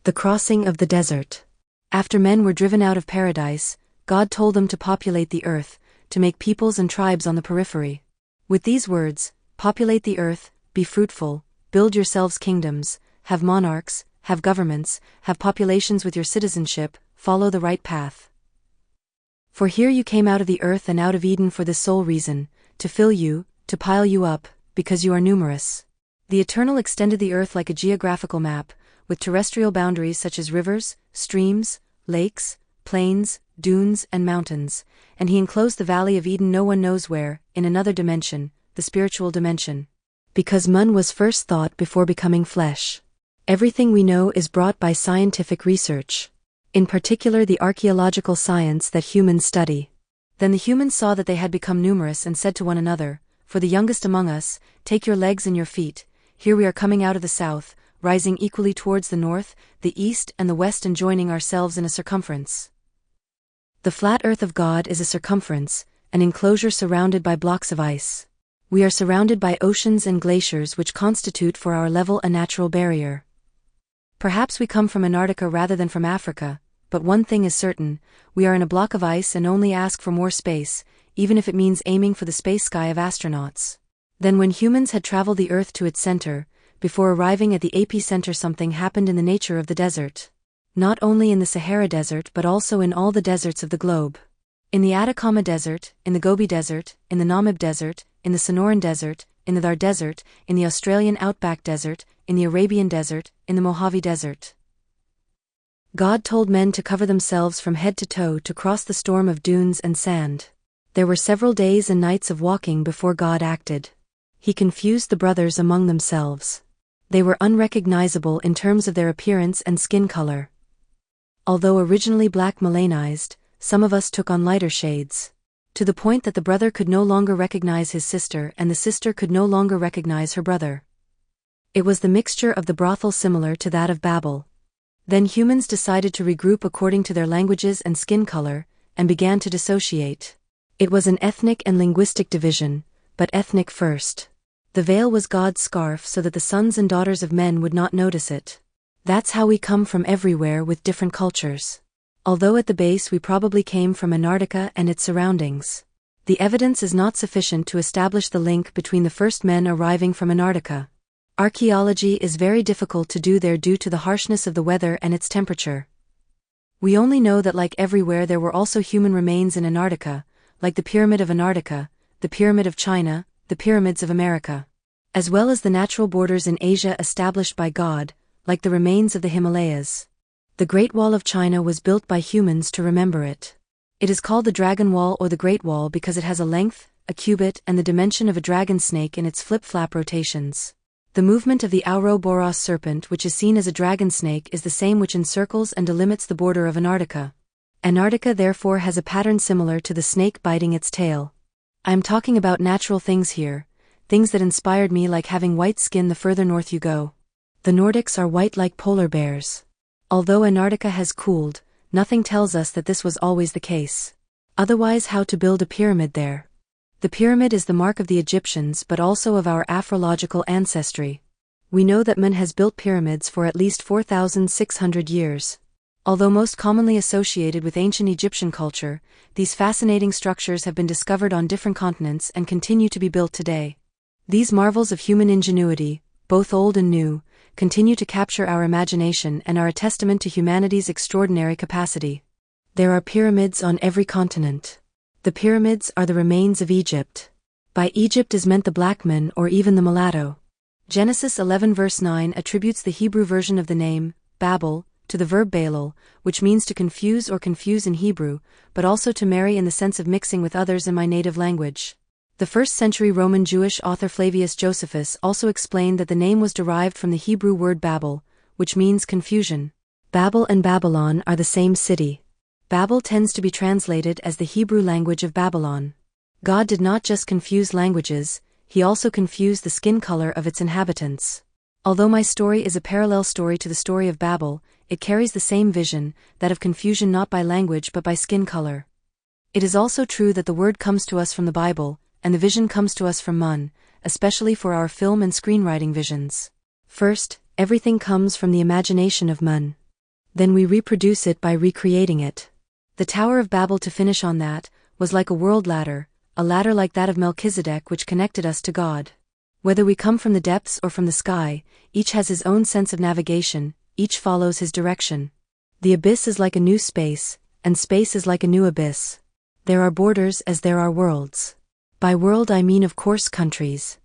The crossing of the desert. After men were driven out of paradise, God told them to populate the earth, to make peoples and tribes on the periphery. With these words, populate the earth, be fruitful, build yourselves kingdoms, have monarchs, have governments, have populations with your citizenship, follow the right path. For here you came out of the earth and out of Eden for this sole reason, to fill you, to pile you up, because you are numerous. The Eternal extended the earth like a geographical map, with terrestrial boundaries such as rivers, streams, lakes, plains, dunes, and mountains, and he enclosed the valley of Eden no one knows where, in another dimension, the spiritual dimension. Because man was first thought before becoming flesh. Everything we know is brought by scientific research. In particular the archaeological science that humans study. Then the humans saw that they had become numerous and said to one another, for the youngest among us, take your legs and your feet, here we are coming out of the south, rising equally towards the north, the east and the west and joining ourselves in a circumference. The flat earth of God is a circumference, an enclosure surrounded by blocks of ice. We are surrounded by oceans and glaciers which constitute for our level a natural barrier. Perhaps we come from Antarctica rather than from Africa, but one thing is certain, we are in a block of ice and only ask for more space, even if it means aiming for the space sky of astronauts. Then when humans had traveled the earth to its center, before arriving at the epicenter something happened in the nature of the desert. Not only in the Sahara Desert but also in all the deserts of the globe. In the Atacama Desert, in the Gobi Desert, in the Namib Desert, in the Sonoran Desert, in the Thar Desert, in the Australian Outback Desert, in the Arabian Desert, in the Mojave Desert. God told men to cover themselves from head to toe to cross the storm of dunes and sand. There were several days and nights of walking before God acted. He confused the brothers among themselves. They were unrecognizable in terms of their appearance and skin color. Although originally black melanized, some of us took on lighter shades. To the point that the brother could no longer recognize his sister and the sister could no longer recognize her brother. It was the mixture of the brothel similar to that of Babel. Then humans decided to regroup according to their languages and skin color, and began to dissociate. It was an ethnic and linguistic division, but ethnic first. The veil was God's scarf so that the sons and daughters of men would not notice it. That's how we come from everywhere with different cultures. Although at the base we probably came from Antarctica and its surroundings. The evidence is not sufficient to establish the link between the first men arriving from Antarctica. Archaeology is very difficult to do there due to the harshness of the weather and its temperature. We only know that like everywhere there were also human remains in Antarctica, like the Pyramid of Antarctica, the Pyramid of China, the Pyramids of America, as well as the natural borders in Asia established by God, like the remains of the Himalayas. The Great Wall of China was built by humans to remember it. It is called the Dragon Wall or the Great Wall because it has a length, a cubit and the dimension of a dragon snake in its flip-flap rotations. The movement of the Ouroboros serpent which is seen as a dragon snake is the same which encircles and delimits the border of Antarctica. Antarctica therefore has a pattern similar to the snake biting its tail. I am talking about natural things here, things that inspired me like having white skin the further north you go. The Nordics are white like polar bears. Although Antarctica has cooled, nothing tells us that this was always the case. Otherwise how to build a pyramid there? The pyramid is the mark of the Egyptians but also of our Afrological ancestry. We know that man has built pyramids for at least 4,600 years. Although most commonly associated with ancient Egyptian culture, these fascinating structures have been discovered on different continents and continue to be built today. These marvels of human ingenuity, both old and new, continue to capture our imagination and are a testament to humanity's extraordinary capacity. There are pyramids on every continent. The pyramids are the remains of Egypt. By Egypt is meant the black man or even the mulatto. Genesis 11 verse 9 attributes the Hebrew version of the name, Babel, to the verb balal, which means to confuse or confuse in Hebrew, but also to marry in the sense of mixing with others in my native language. The 1st century Roman Jewish author Flavius Josephus also explained that the name was derived from the Hebrew word Babel, which means confusion. Babel and Babylon are the same city. Babel tends to be translated as the Hebrew language of Babylon. God did not just confuse languages, he also confused the skin color of its inhabitants. Although my story is a parallel story to the story of Babel, it carries the same vision, that of confusion not by language but by skin color. It is also true that the word comes to us from the Bible, and the vision comes to us from Mun, especially for our film and screenwriting visions. First, everything comes from the imagination of Mun. Then we reproduce it by recreating it. The Tower of Babel, to finish on that, was like a world ladder, a ladder like that of Melchizedek which connected us to God. Whether we come from the depths or from the sky, each has his own sense of navigation, each follows his direction. The abyss is like a new space, and space is like a new abyss. There are borders as there are worlds. By world I mean of course countries.